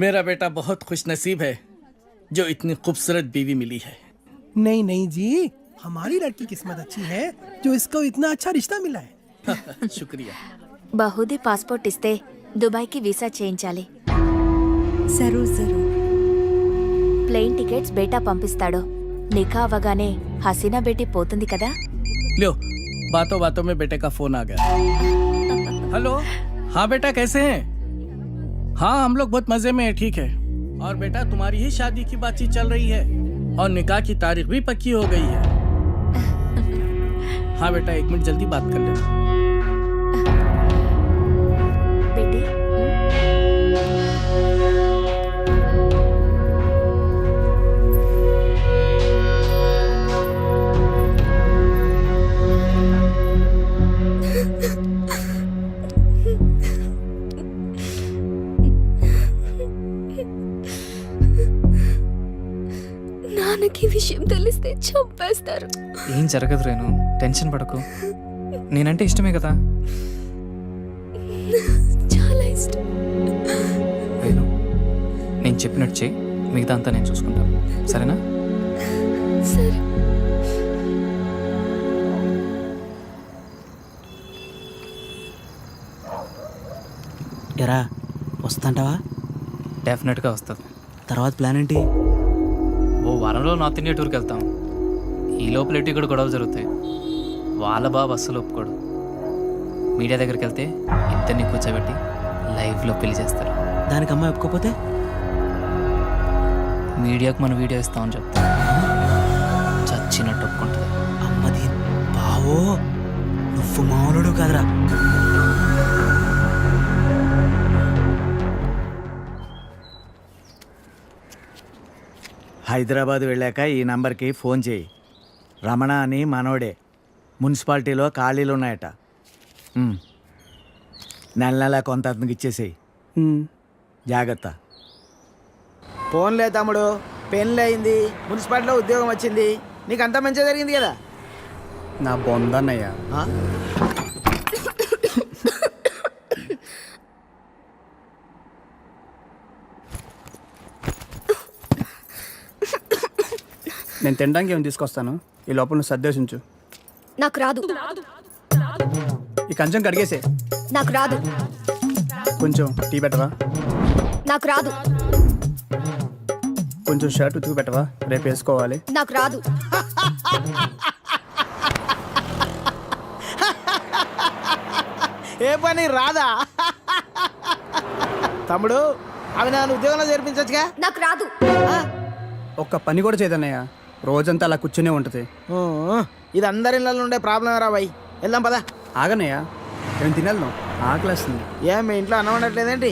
मेरा बेटा बहुत खुशनसीब है जो इतनी खूबसूरत बीवी मिली है। नहीं नहीं जी, हमारी लड़की किस्मत अच्छी है जो इसको इतना अच्छा रिश्ता मिला है। शुक्रिया। బహుదీ పాస్పోర్ట్ ఇస్తే దుబాయ్కి వీసా చేయించాలి. జరూర్ జరూర్. ప్లేన్ టికెట్స్ బేటా పంపిస్తాడు. నికా అవగానే హసీనా బేటీ పోతుంది కదా. लो, बातों बातों में बेटे का फोन आ गया। हेलो, हाँ बेटा कैसे हैं? हाँ हम लोग बहुत मजे में हैं, ठीक है। और बेटा तुम्हारी ही शादी की बातचीत चल रही है और निकाह की तारीख भी पक्की हो गई है। हाँ बेटा 1 मिनट जल्दी बात कर लेना। బేటీ నాన్నకి విషయం తెలిస్తే చంపేస్తారు. ఏం జరగదు రేణు, టెన్షన్ పడకు. నేనంటే ఇష్టమే కదా. చాలా ఇష్టం. రేణు, నేను చెప్పినట్టు చెయ్యి, మిగతా అంతా నేను చూసుకుంటాను, సరేనా? సరే. ఎరా వస్తుంటావా? డెఫినెట్గా వస్తుంది. తర్వాత ప్లాన్ ఏంటి? ఓ వారంలో నార్త్ ఇండియా టూర్కి వెళ్తాం. ఈ లోపల ఎటు ఇక్కడ గొడవలు జరుగుతాయి. వాళ్ళ బాబు అస్సలు ఒప్పుకోడు. మీడియా దగ్గరికి వెళ్తే ఇద్దరిని కూర్చోబెట్టి లైవ్లో పెళ్లి చేస్తారు. దానికి అమ్మాయి ఒప్పుకోపోతే మీడియాకు మన వీడియో ఇస్తామని చెప్తాం. చచ్చినట్టు ఒప్పుకుంటుంది. అమ్మది బావో, నువ్వు మామూలుడు కాదురా. హైదరాబాద్ వెళ్ళాక ఈ నంబర్కి ఫోన్ చేయి. రమణ అని మనోడే. మున్సిపాలిటీలో ఖాళీలు ఉన్నాయట. నెల నెల కొంత అతనికి ఇచ్చేసేయి. జాగ్రత్త. ఫోన్లే తమ్ముడు, పెళ్ళి అయింది, మున్సిపాలిటీలో ఉద్యోగం వచ్చింది, నీకు అంతా మంచిగా జరిగింది కదా. నా బొందన్నయ్య. నేను తినడానికి ఏమి తీసుకొస్తాను, ఈ లోపల నువ్వు సర్దేశించు. నాకు రాదు. ఈ కంచం కడిగేసే. నాకు రాదు. కొంచెం టీ పెట్టవా? నాకు రాదు. కొంచెం షర్ట్ ఉతుకు పెట్టవా, రేపు వేసుకోవాలి. నాకు రాదు. ఏ పని రాదా? తమ్ముడు అవి నన్ను ఉద్యోగంలో చేర్పించచ్చుగా. నాకు రాదు. ఒక్క పని కూడా చేయదన్నయ్య, రోజంతా అలా కూర్చునే ఉంటుంది. ఇది అందరి ఇళ్ళలో ఉండే ప్రాబ్లం రా బాయ్. వెళ్దాం పదా. ఆగన్నయ్య, ఏం తినేద్దాం, ఆకలేస్తుంది. ఏం మీ ఇంట్లో అన్నం వండట్లేదేంటి?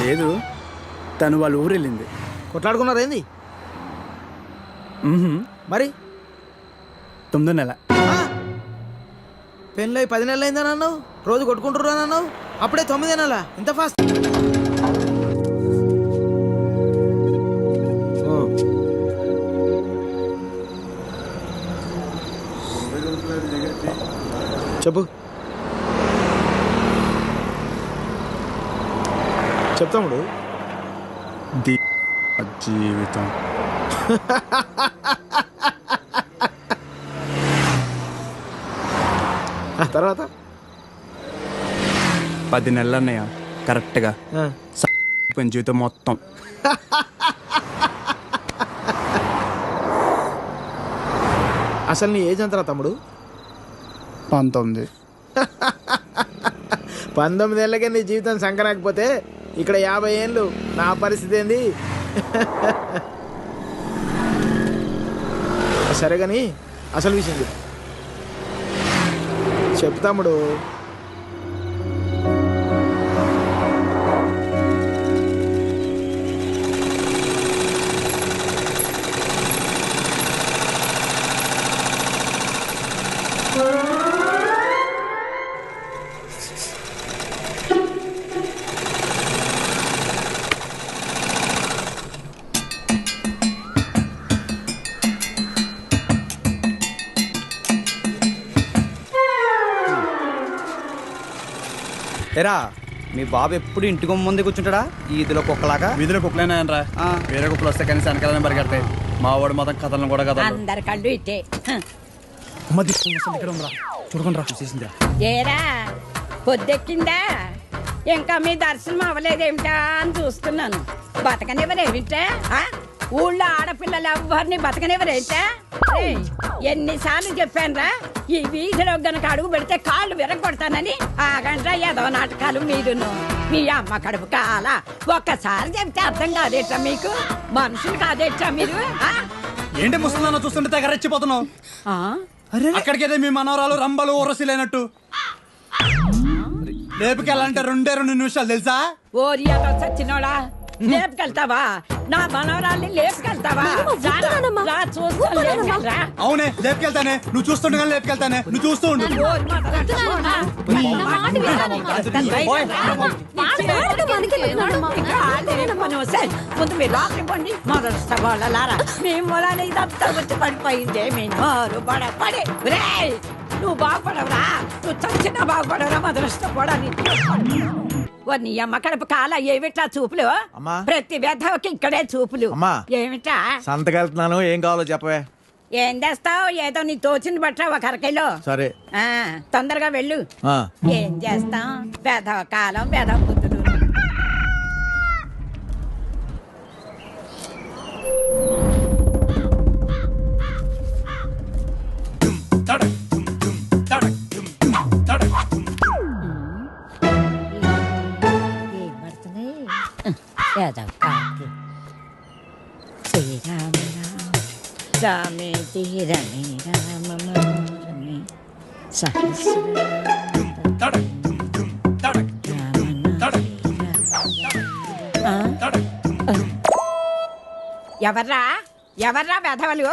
లేదు, తను వాళ్ళ ఊరు వెళ్ళింది. కొట్లాడుకున్నారు ఏంది మరి? 9వ నెల. పెళ్ళై 10 నెలలు అయిందా నన్ను? రోజు కొట్టుకుంటున్నా నన్ను, అప్పుడే 9 నెలల? ఇంత ఫాస్ట్? చెప్పు చెప్తాముడు. జీవితం తర్వాత 10 నెలలు అన్నయ్య, కరెక్ట్గా జీవితం మొత్తం. అసలు నీ ఏజ్ ఎంతరా తమ్ముడు? 19. 19 ఏళ్ళకే నీ జీవితం సంకరాకపోతే ఇక్కడ 50 ఏళ్ళు నా పరిస్థితి ఏంది? సరే కానీ అసలు విషయం చెప్పు తమ్ముడు. ఎరా మీ బాబు ఎప్పుడు ఇంటికి ముందే కూర్చుంటాడా ఈదిలో కుక్కలాగా? వీధిలో కుక్కలేనాయనరా, వేరే కుక్కలు వస్తే కనీసం వెనకాలనే పరిగెడతాయి. మా వాడు మొత్తం కథలను కూడా కదా. అందరి కళ్ళు ఇట్టే. చూడకుండా రా, చూసేసిందిరా. ఏరా పొద్దెక్కిందా? ఇంకా మీ దర్శనం అవ్వలేదేమిటా అని చూస్తున్నాను. బతకనివ్వరేమిటా? ఊళ్ళో ఆడపిల్లలు ఎవ్వరిని బతకనివ్వరేమిటా? ఎన్నిసార్లు చెప్పానురా, ఈ వీధిలో గనక అడుగు పెడితే కాళ్ళు విరగొడతానని. ఆగండ్రా ఏదో నాటకాలు మీరును. మీ అమ్మ కడుపు కాల ఒక్కసారి చెప్తే అర్థం కాదేట్రా మీకు? మనుషులు కాదేట్రా మీరు? ఏంటి ముస్తుందన్న చూస్తుంటే తెగ రెచ్చిపోతున్నావు? అక్కడికైతే మీ మనవరాలు రంబలు ఊరసి లేనట్టు లేపుకెళ్ళాలంటే 2 నిమిషాలు తెలుసా? ఓరియాలో సచ్చినోడా, లేపుకెళ్తావా? నా మనవరాల్ని లేపుకెళ్తావా? రా చూస్తాను, లేపుకెళ్ళరా. అవునే లేపుకెళ్తానే, నువ్వు చూస్తుండగా లేపుకెళ్తానే, నువ్వు చూస్తూ ఉండు. ఓరి మొదలెట్టుకోనా? ముందు మీరు లోపలికి పోండి. మొదలు వాళ్ళలారా, మీ మూలాన్ని ఇదంతా వచ్చి పడిపోయిందే. మీ నోరు పడి నువ్వు బాగుపడవురా, నువ్వు చచ్చినా బాగుపడవురా. మొదలుష్టపోడని నీ అమ్మ కడుపు కాల ఏమిటా చూపులు? ప్రతి వ్యధకి ఇక్కడే చూపులు. ఏమిటా సంతకెళ్తున్నాను, ఏం కావాలో చెప్పవే. ఏం చేస్తావు? ఏదో నీ తోచింది బట్ట ఒక అరకైలో. సరే తొందరగా వెళ్ళు. ఏం చేస్తాం? వ్యధవ కాలం, వ్యధవ బుద్ధులు. శ్రీరామ రామే తీరమే రామ మనోరమే ఎవర్రా ఎవర్రా వెధవలు?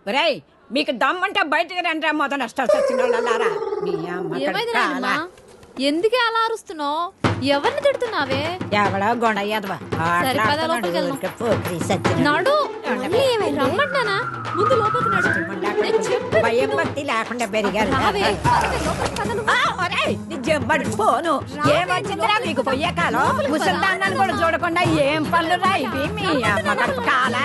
ఒరేయ్, మీకు దమ్ముంటే బయటకు రండి రా. మొదలు నష్టం వచ్చిన వాళ్ళారా. మీ అమ్మ ఎందుకే అలా అరుస్తున్నావు? ఎవరిని తిడుతున్నావే? ఎవడో గొడయ్యదవా నాడు రమ్మంటున్నానా? ముందు లోపలికి నడు. భయం భక్తి లేకుండా పెరిగారు. పోను ఏమొచ్చిందిరా మీకు పొయ్యే కాలం? ముసల్దాన్ని కూడా చూడకుండా ఏం పనులు రా ఇవి? మీ అమ్మ కడుపు కాల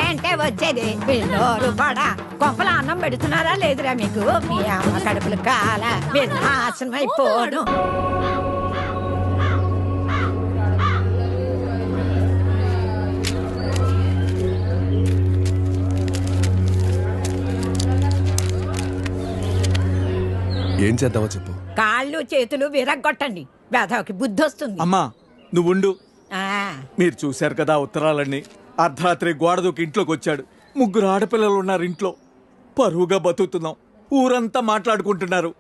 ఏంటే వచ్చేది? పిల్లోరు పడ కొంపల అన్నం పెడుతున్నారా లేదురా మీకు? మీ అమ్మ కడుపులు కాల మీరు నాశనం అయిపోను. ఏం చేద్దామో చెప్పు. కాళ్ళు చేతులు విరగ్గొట్టండి, వేధవకి బుద్ధి వస్తుంది. అమ్మా నువ్వుండు. ఆ, మీరు చూశారు కదా ఉత్తరాలన్నీ. అర్ధరాత్రి గోడ దూకి ఇంట్లోకి వచ్చాడు. 3 ఆడపిల్లలు ఉన్నారు ఇంట్లో. పరువుగా బతుకుతున్నాం. ఊరంతా మాట్లాడుకుంటున్నారు.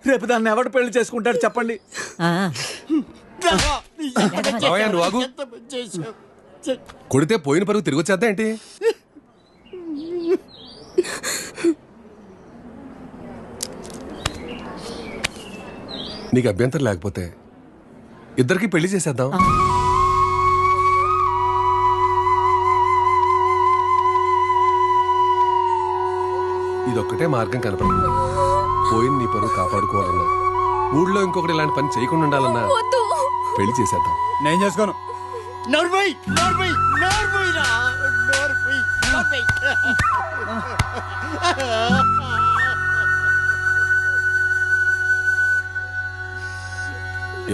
రేపు దాన్ని ఎవడు పెళ్లి చేసుకుంటాడు చెప్పండి? నువ్వు ఆగు. కొడితే పోయిన పరుగు తిరిగి వచ్చేద్దా ఏంటి? నీకు అభ్యంతరం లేకపోతే ఇద్దరికి పెళ్లి చేసేద్దాం. ఇదొక్కటే మార్గం కనపడుతుంది. పోయిన నీ పరువు కాపాడుకోవాలన్నా, ఊళ్ళో ఇంకొకటి ఇలాంటి పని చేయకుండా ఉండాలన్నా పెళ్లి చేసేద్దాం. నేను చేసుకోను.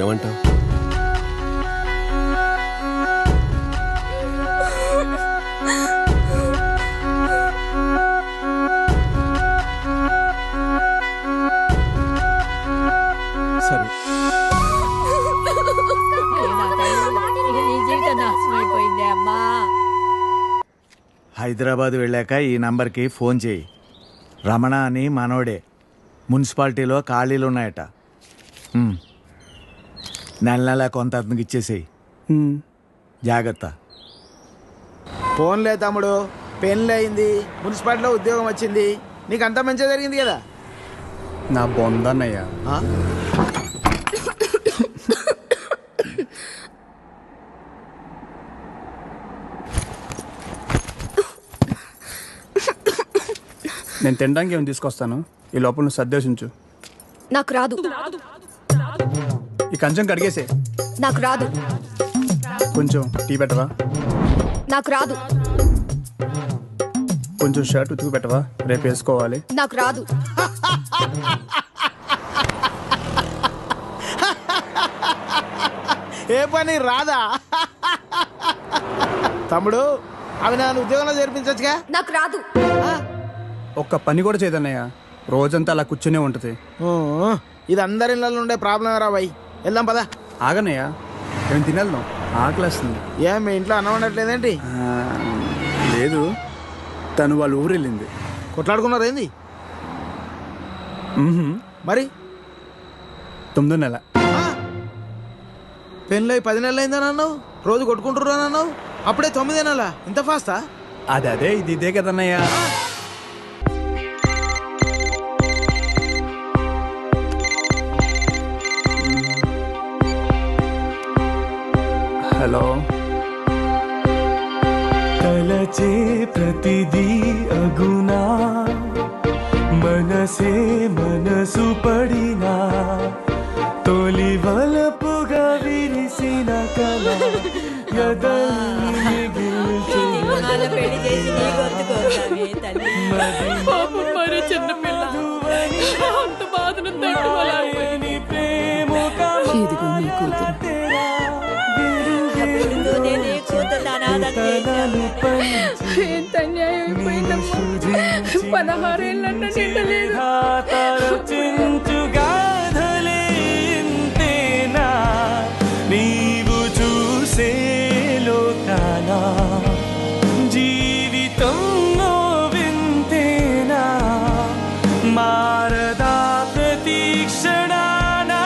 ఏమంటావు? సరే హైదరాబాద్ వెళ్ళాక ఈ నంబర్కి ఫోన్ చేయి. రమణ అని మనోడే. మున్సిపాలిటీలో ఖాళీలు ఉన్నాయట. నెల కొంత అతనికి ఇచ్చేసేయి. జాగ్రత్త. ఫోన్లే తమ్ముడు, పెళ్ళి అయింది, మున్సిపాలిటీలో ఉద్యోగం వచ్చింది, నీకు అంతా మంచిగా జరిగింది కదా. నా బొందన్నయ్యా. నేను తినడానికి ఏమి తీసుకొస్తాను. ఈ లోపల నువ్వు సర్దేశించు. నాకు రాదు. ఈ కంచం కడిగేసే. నాకు రాదు. కొంచెం టీ పెట్టవా? నాకు రాదు. కొంచెం షర్ట్ ఉతుకు పెట్టవా? రేపు వేసుకోవాలి. నాకు రాదు. ఏ పని రాదా? తమ్ముడు అవి నన్ను ఉద్యోగంలో చేర్పించచ్చుగా. నాకు రాదు. ఒక్క పని కూడా చేయదన్నయ్య, రోజంతా అలా కూర్చునే ఉంటుంది. ఇది అందరి ఇళ్ళలో ఉండే ప్రాబ్లం రా బాయ్. వెళ్దాం పదా. ఆగన్నయ్య, మేము తినేద్దాం, ఆకలేస్తుంది. ఏం మీ ఇంట్లో అన్నం ఉండట్లేదేంటి? లేదు, తను వాళ్ళ ఊరు వెళ్ళింది. కొట్లాడుకున్నారు ఏంది మరి? 9వ నెల. పెళ్ళై 10 నెలలు అయిందని అన్నావు, రోజు కొట్టుకుంటుర్రు అని అన్నావు, అప్పుడే 9 నెలలా? ఇంత ఫాస్టా? అదే ఇది ఇదే కదన్నయ్య. హలో. తలచే ప్రతిదీ అగునా, మనసే మనసు పడినా, తొలి వలపుగా విరిసిన కళ ఎదల్ని నీవు చూసే లోకానా, జీవితం వింతేనా, మారదా ప్రతి క్షణానా.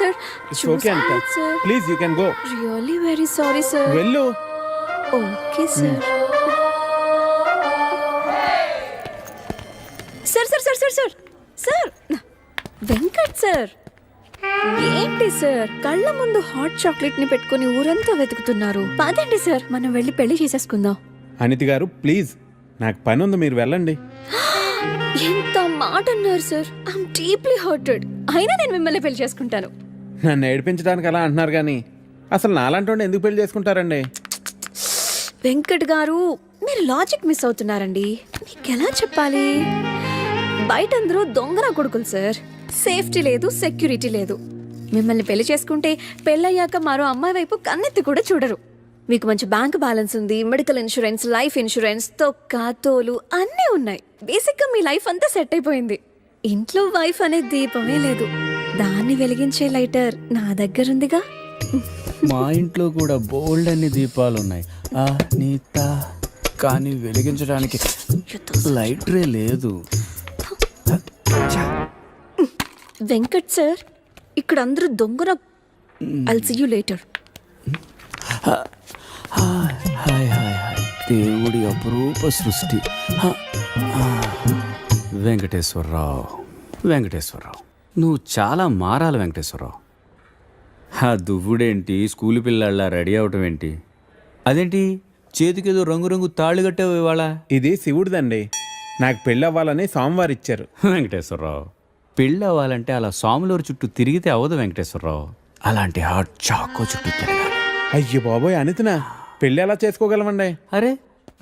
sir. It's okay, Anita. Sir. Please, you can go. Really very sorry, sir. వెళ్ళు. Okay, sir. Sir, sir, sir, sir, sir. Sir. Venkat sir, ఏంటి సార్ కళ్ళ ముందు హాట్ చాక్లెట్ ని పెట్టుకుని ఊరంతా వెతుకుతున్నారు? పదండి సార్, మనం వెళ్ళి పెళ్లి చేసేసుకుందాం. అనితి గారు ప్లీజ్, నాకు పని ఉంది, మీరు వెళ్ళండి. ఎంత మాట అన్నారు సార్. I'm deeply hurted. అయినా నేను మిమ్మల్ని పెళ్లి చేసుకుంటాను. నన్ను ఏడిపించడానికి అలా అంటున్నారు కానీ అసలు నాలాంటి ఎందుకు పెళ్లి చేసుకుంటారండి? వెంకట్ గారు, మీరు లాజిక్ మిస్ అవుతున్నారండి. నీకెలా చెప్పాలి? బయట అందరూ దొంగన కొడుకులు సార్. సేఫ్టీ లేదు, సెక్యూరిటీ లేదు. మిమ్మల్ని పెళ్లి చేసుకుంటే పెళ్ళయ్యాక మరో అమ్మాయి వైపు కన్నెత్తి కూడా చూడరు. మీకు మంచి బ్యాంక్ బ్యాలెన్స్ ఉంది, మెడికల్ ఇన్సూరెన్స్, లైఫ్ ఇన్సూరెన్స్, తొక్క తోలు అన్నీ ఉన్నాయి. బేసిక్గా మీ లైఫ్ అంతా సెట్ అయిపోయింది. ఇంట్లో వైఫ్ అనే దీపమే లేదు, దాన్ని వెలిగించే లైటర్ నా దగ్గర ఉందిగా. మా ఇంట్లో కూడా బోల్డ్ అన్ని దీపాలు ఉన్నాయి నీత, కానీ వెలిగించడానికి లైటరే లేదు. వెంకట్ సార్, ఇక్కడ అందరూ దొంగన. I'll see you later. Hi hi hi, దేవుడి అపురూప సృష్టి. వెంకటేశ్వరరావు, వెంకటేశ్వరరావు, నువ్వు చాలా మారాలి వెంకటేశ్వరరావు. ఆ దువ్వుడేంటి, స్కూల్ పిల్లల్లా రెడీ అవటం ఏంటి? అదేంటి చేతికేదో రంగురంగు తాళ్ళు కట్టావు ఇవాళ? ఇది శివుడిదండి. నాకు పెళ్ళి అవ్వాలని స్వామివారు ఇచ్చారు. వెంకటేశ్వరరావు, పెళ్ళి అవ్వాలంటే అలా స్వాములూరు చుట్టూ తిరిగితే అవ్వదు వెంకటేశ్వరరావు. అలాంటి హాట్ చాకో చుట్టూ తిరగాలి. అయ్యో బాబోయ్ అనితనా, పెళ్ళి ఎలా చేసుకోగలమండి? అరే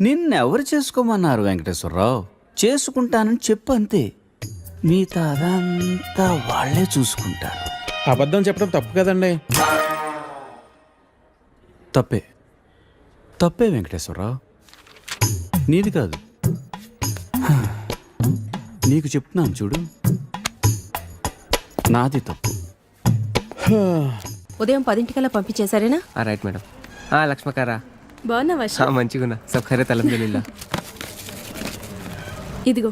నిన్నెవరు చేసుకోమన్నారు వెంకటేశ్వరరావు? చేసుకుంటానని చెప్పు అంతే, మిగతా అదంతా వాళ్ళే చూసుకుంటారు. అబద్ధం చెప్పడం తప్పు కదండి. తప్పే తప్పే వెంకటేశ్వరరావు, నీది కాదు. నీకు చెప్తున్నాను చూడు, నాది తప్పు. ఉదయం 10 పంపించేశారేనా? Right madam. లక్ష్మకారా బాగున్నావా? మంచిగున్నా. సబ్ ఖరే అల్హమ్దులిల్లాహ్. ఇదిగో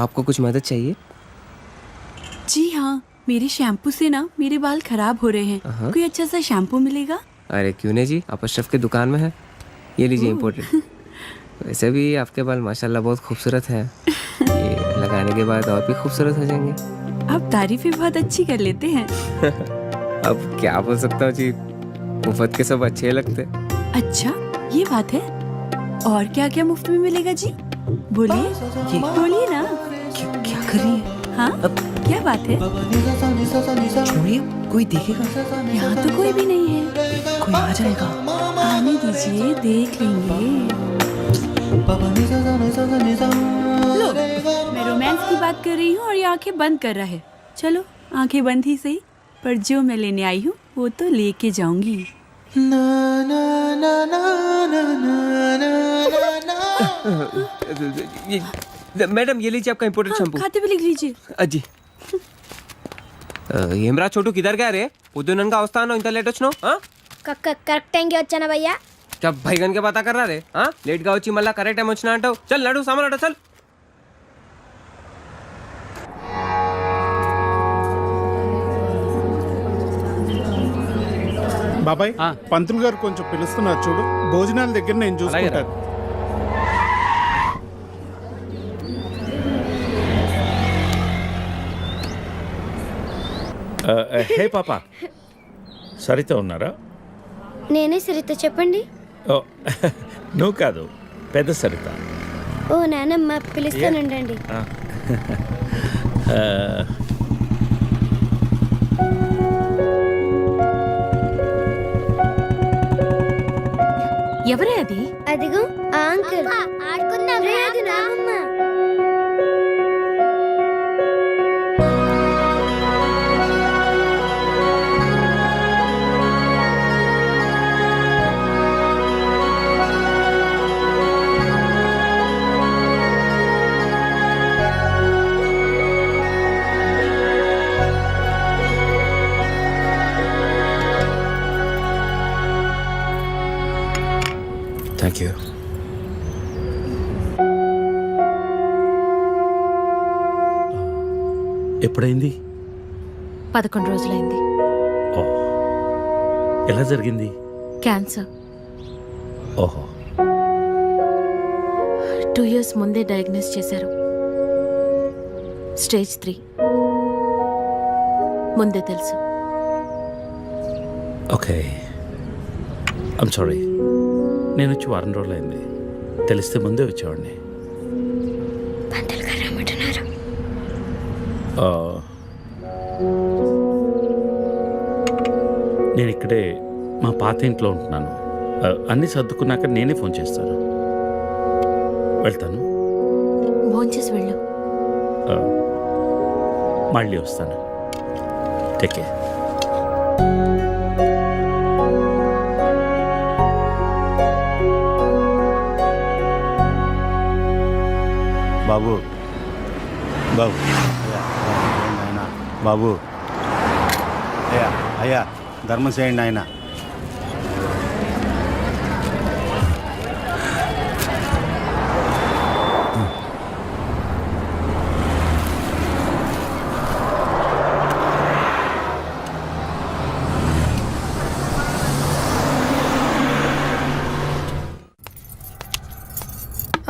आपको कुछ मदद चाहिए? जी हाँ, मेरे शैम्पू से ना मेरे बाल खराब हो रहे हैं। कोई अच्छा सा शैम्पू मिलेगा? अरे क्यों नहीं जी, आप अशरफ की दुकान में है, ये लीजिए इम्पोर्टेड। वैसे भी आपके बाल माशाल्लाह बहुत खूबसूरत हैं, ये लगाने के बाद और भी खूबसूरत हो जाएंगे। आप तारीफें बहुत अच्छी कर लेते हैं। अब क्या बोल सकता हूँ जी, मुफ्त के सब अच्छे लगते। अच्छा ये बात है, और क्या क्या मुफ्त में मिलेगा जी? बोलिए बोलिए ना। क्या कर रही है? हाँ क्या बात है? छोड़िए, कोई देखेगा। यहाँ तो कोई भी नहीं है। कोई आ जाएगा। आने दीजिए, देख लेंगे। लो, मैं रोमांस की बात कर रही हूँ और ये आंखें बंद कर रहा है। चलो आंखें बंद ही सही, पर जो मैं लेने आई हूँ वो तो लेके जाऊंगी। मैडम ये लीजिए आपका इम्पोर्टेड शैम्पू। खाते भी लिख लीजिए। అజ్జి ఏమ్రా చోటు కిదర్ గా రే పొద్దుననగా వస్తాను ఇంత లేట్ వచ్చినావు? కరెక్ట్ టైంకి వచ్చానా భయ్యా? జబ్ భైగన్ కే బాతా కర్ రా రే, లేట్ గా వచ్చి మళ్ళా కరెక్ట్ టైం వచ్చినా అంటావు. చల్ నడు సామాన్ అట చల్. బాబాయ్ పంతులు గారు కొంచెం పిలుస్తున్నారు చూడు, భోజనాల దగ్గర నేను చూసుకుంటాను. హే పాప, సరిత ఉన్నారా? నేనే సరిత, చెప్పండి. ఓ నువ్వు కాదు, పెద్ద సరిత. ఓ నానమ్మ, పిలుస్తానండి. ఎవరే అది? అదిగో ఆ అంకుల్. ఆడుకుందాం. లేదు నానమ్మ. Thank you. ఎప్పుడైంది? 11 రోజులైంది. ఓ, ఎలా జరిగింది? క్యాన్సర్. ఓహో. 2 years ముందే డయాగ్నోస్ చేశారు. స్టేజ్ 3. ముందే తెలుసు. Okay, I'm sorry. నేను వచ్చి వారం రోజులైంది, తెలిస్తే ముందే వచ్చేవాడిని. పంతులు గారు రమ్మంటున్నారు. నేను ఇక్కడే మా పాత ఇంట్లో ఉంటున్నాను. అన్నీ సర్దుకున్నాక నేనే ఫోన్ చేస్తాను. వెళ్తాను. భోంచేసి వెళ్ళు. మళ్ళీ వస్తాను. Take care. బాబు బాబు ఆయన బాబు అయ్యా అయ్యా ధర్మం చేయండి ఆయన.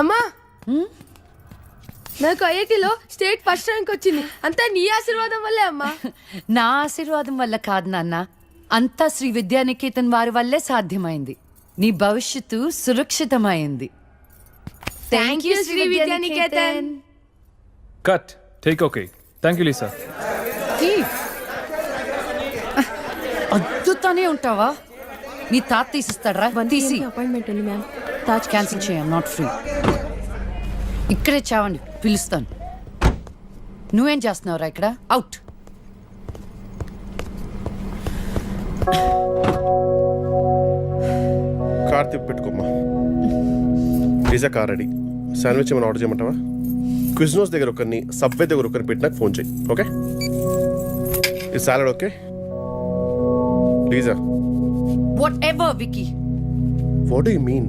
అమ్మా నాకు ఐఐటీలో స్టేట్ ఫస్ట్ ర్యాంక్ వచ్చింది. అంతా నీ ఆశీర్వాదం వల్లే అమ్మా. నా ఆశీర్వాదం వల్ల కాదు నాన్న, అంతా శ్రీ విద్యానికేతన్ వారి వల్లే సాధ్యమైంది. నీ భవిష్యత్తు సురక్షితమైంది. Thank you Shri Vidyanikethan. Cut take okay. Thank you Lisa. అద్దుతానే ఉంటావా? నీ తాత తీసిస్తాడరా? తీసి అపాయింట్మెంట్ ఉంది మ్యామ్. తాజ్ క్యాన్సిల్ చేయం, నాట్ ఫ్రీ. ఇక్కడే చావండి, పిలుస్తాను. నువ్వేం చేస్తున్నావురా ఇక్కడ? అవుట్. కార్ తిప్పి పెట్టుకోమ్మా. Pizza car ready. శాండ్విచ్ ఏమైనా ఆర్డర్ చేయమంటావా? క్విజ్నోస్ దగ్గర ఒకరిని, సబ్వే దగ్గర ఒకరిని పెట్టి నాకు ఫోన్ చేయి. ఓకే? ఈ salad okay? లీజా. Whatever, Vicky. What do you mean?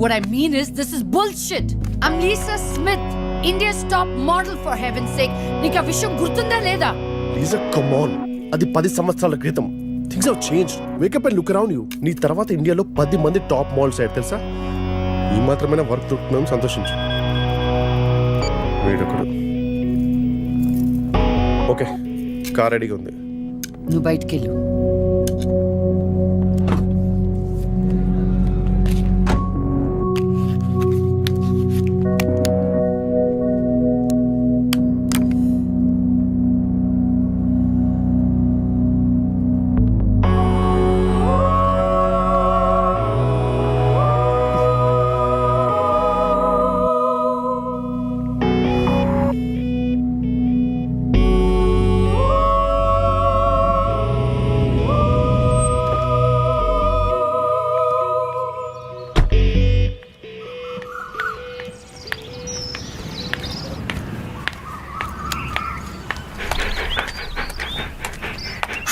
What I mean is, this is bullshit. I'm Lisa Smith, India's top model, for heaven's sake. నీకు ఆ విషయం గుర్తుందా లేదా? లీజా, కమ్ ఆన్. అది 10 సంవత్సరాల క్రితం. Things have changed. Wake up and look around you. నీ తర్వాత ఇండియాలో 10 మంది టాప్ మోడల్స్ అయ్యారు తెలుసా? ఈ మాత్రమైనా వర్క్ దొరుకుతున్నాం, సంతోషించు. వీడొకడు. ఓకే, కార్ రెడీగా ఉంది. నువ్వు బయటికి వెళ్ళు.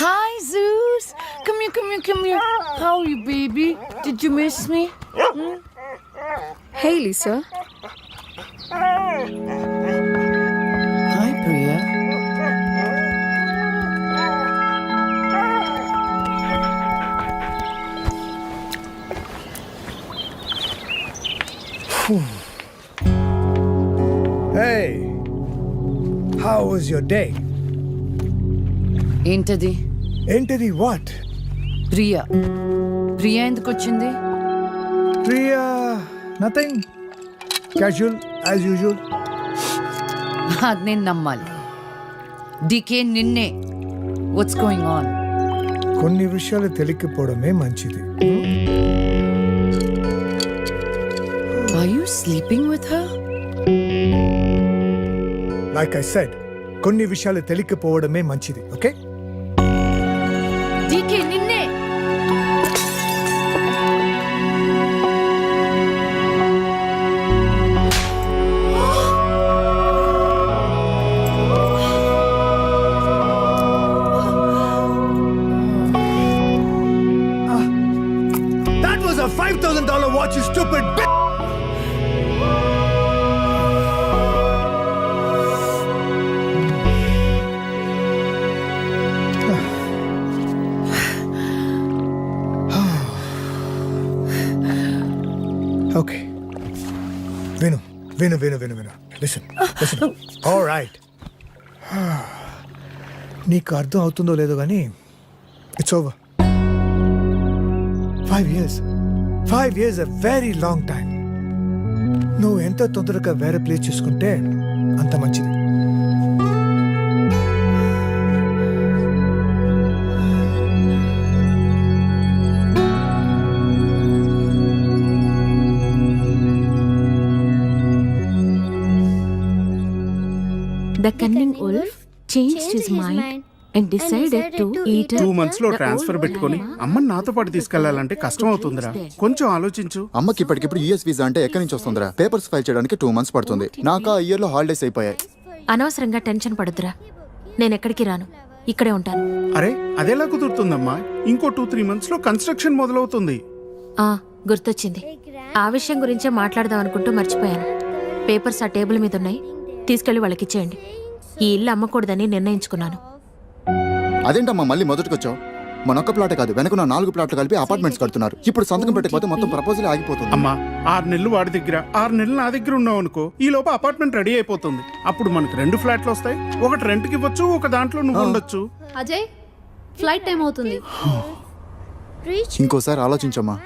Hi, Zeus. Come here. How are you, baby? Did you miss me? Hey, Lisa. Hi, Priya. Hey, how was your day? ఏంటది? ఏంటిది? వాట్? ప్రియా. ప్రియా ఎందుకు వచ్చింది? Priya nothing, casual as usual. అది నేను నమ్మాలి. డికే నిన్నే. What's going on? కొన్ని విషయాలు తెలియకపోవడమే మంచిది. Are you sleeping with her? Like I said, కొన్ని విషయాలు తెలియకపోవడమే మంచిది. ఓకే? డికే నిన్నే. That was a $5,000 watch, you stupid bitch! Okay. Vinu. Listen. All right. నీకు అర్థం అవుతుందో లేదో కానీ it's over. 5 years. 5 years a very long time. నువ్వు ఎంత తొందరగా వేరే ప్లేస్ చూసుకుంటే అంత మంచిది. The cunning wolf changed his mind and decided to eat 2 months లో ట్రాన్స్ఫర్ పెట్టుకొని అమ్మని నాతో పాటు తీసుకెళ్లాలంటే కష్టం అవుతుందిరా. కొంచెం ఆలోచించు. అమ్మకి ఇప్పటికిప్పుడు యూఎస్ వీసా అంటే ఎక్కడి నుంచి వస్తుందిరా? పేపర్స్ ఫైల్ చేయడానికి 2 months పడుతుంది. నాకు ఆ ఇయర్ లో హాలిడేస్ అయిపోయాయి. అనవసరంగా టెన్షన్ పడొద్దురా. నేను ఎక్కడికి రాను, ఇక్కడే ఉంటాను. అరే అదెలా కుదురుతుందమ్మా? ఇంకో 2-3 months లో కన్స్ట్రక్షన్ మొదలవుతుంది. గుర్తొచ్చింది. ఆ విషయం గురించే మాట్లాడదాం అనుకుంటూ మర్చిపోయాను. పేపర్స్ ఆ టేబుల్ మీద ఉన్నాయి, తీసుకెళ్లి వాళ్ళకి ఇచ్చేయండి. ఈ ఇల్లు అమ్మకూడదని నిర్ణయించుకున్నాను. అదేంటమ్మా మళ్ళీ మొదటికొచ్చావు? మనొక్క ప్లాట్ కాదు, వెనకున్న 4 ప్లాట్లు కలిపి అపార్ట్మెంట్స్ కడుతున్నారు. ఇప్పుడు సంతకం పెట్టకపోతే మొత్తం ప్రపోజల్ ఆగిపోతుంది. అమ్మా 6 నెలలు వాడి దగ్గర, 6 నెలలు నా దగ్గర ఉన్నావు అనుకో, ఈ లోపు అపార్ట్మెంట్ రెడీ అయిపోతుంది. అప్పుడు మనకు 2 ఫ్లాట్లు వస్తాయి. ఒకటి రెంట్కి ఇవ్వచ్చు, ఒక దాంట్లో నువ్వు ఉండొచ్చు. అజయ్, ఫ్లైట్ టైం అవుతుంది. ఇంకోసారి ఆలోచించమ్మా.